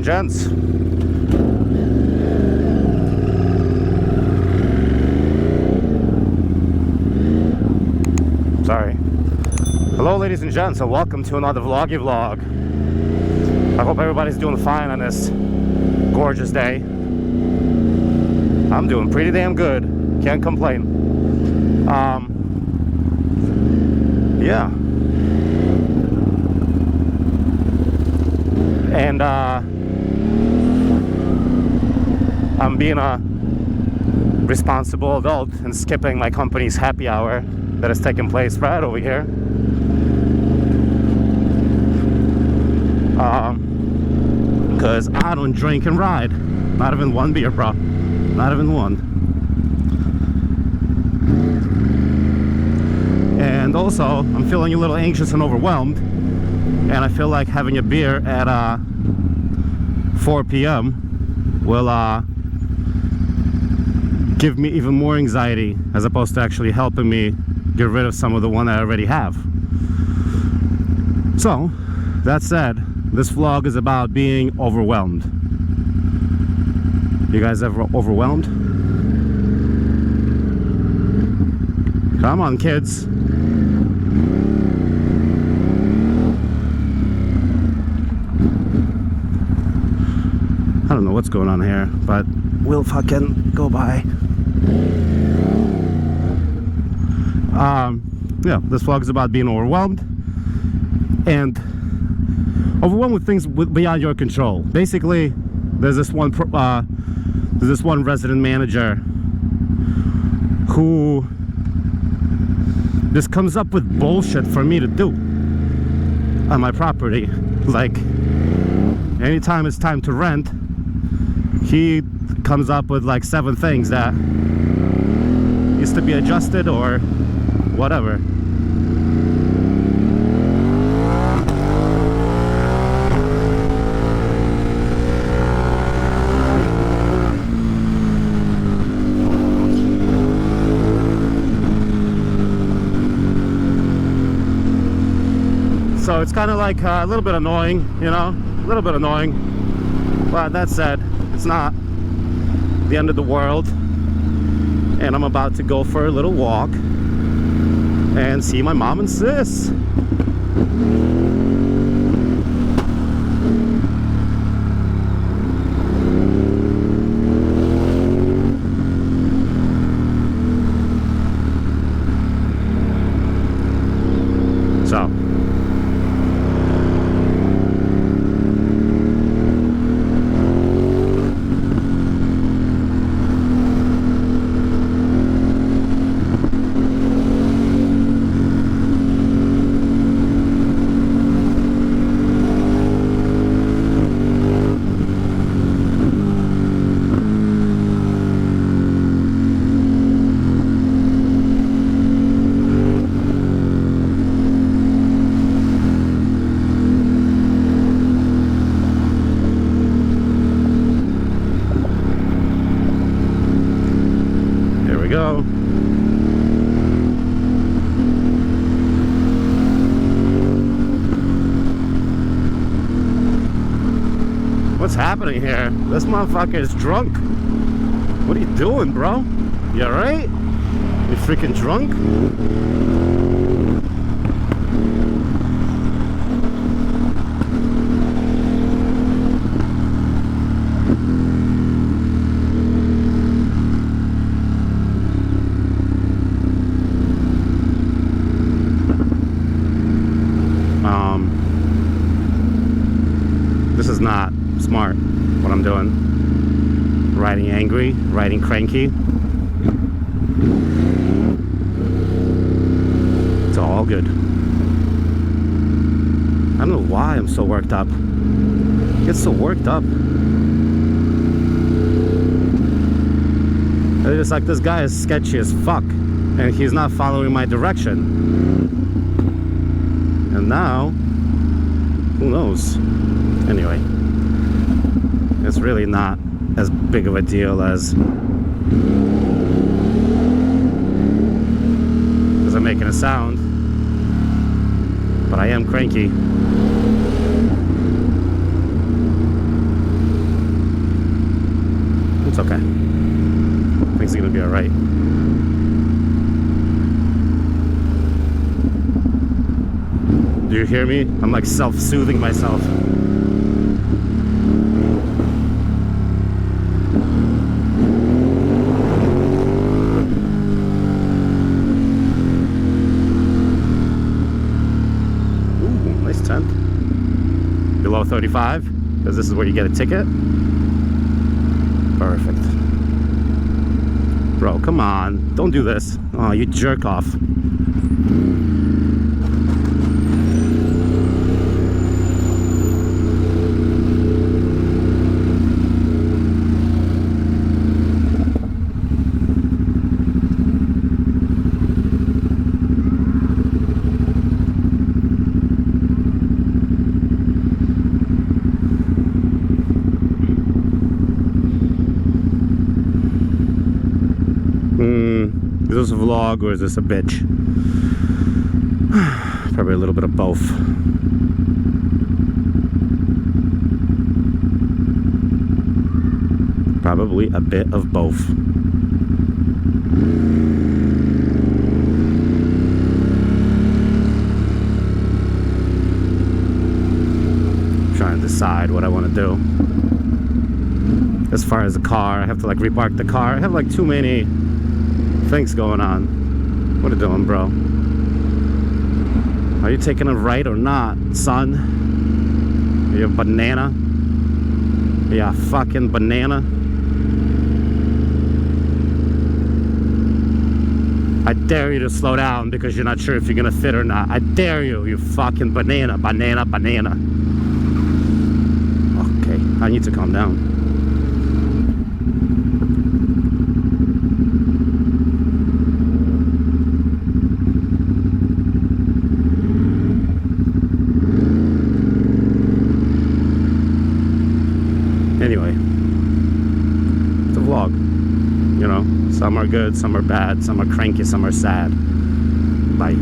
gents. Sorry. Hello, ladies and gents, and welcome to another vloggy vlog. I hope everybody's doing fine on this gorgeous day. I'm doing pretty damn good. Can't complain. Yeah. And I'm being a responsible adult and skipping my company's happy hour that is taking place right over here. Because I don't drink and ride. Not even one beer, bro. Not even one. And also, I'm feeling a little anxious and overwhelmed. And I feel like having a beer at 4 p.m. will give me even more anxiety, as opposed to actually helping me get rid of some of the one I already have. So, that said, this vlog is about being overwhelmed. You guys ever overwhelmed? Come on, kids. I don't know what's going on here, but we'll fucking go by. Yeah, this vlog is about being overwhelmed, and overwhelmed with things beyond your control. Basically, there's this one resident manager who just comes up with bullshit for me to do on my property. Like, anytime it's time to rent, he comes up with like 7 things that needs to be adjusted or whatever. So it's kind of like a little bit annoying, you know, a little bit annoying. But that said, it's not the end of the world. And I'm about to go for a little walk and see my mom and sis. So go. What's happening here? This motherfucker is drunk. What are you doing, bro? You alright? You freaking drunk? This is not smart, what I'm doing. Riding angry, riding cranky. It's all good. I don't know why I'm so worked up. I get so worked up. It's just like, this guy is sketchy as fuck, and he's not following my direction. And now, who knows? Anyway, it's really not as big of a deal as I'm making a sound, but I am cranky. It's okay. Things are gonna be alright. Do you hear me? I'm like self-soothing myself. Ooh, nice tent. Below 35, because this is where you get a ticket. Perfect. Bro, come on. Don't do this. Oh, you jerk off. Is this a vlog or is this a bitch? Probably a little bit of both. Probably a bit of both. Trying to decide what I want to do. As far as the car, I have to like repark the car. I have like too many things going on. What are you doing, bro? Are you taking a right or not, son? Are you a banana? Are you a fucking banana? I dare you to slow down because you're not sure if you're gonna fit or not. I dare you, you fucking banana, banana, banana. Okay, I need to calm down. Anyway, it's a vlog, you know. Some are good, some are bad, some are cranky, some are sad. Bye.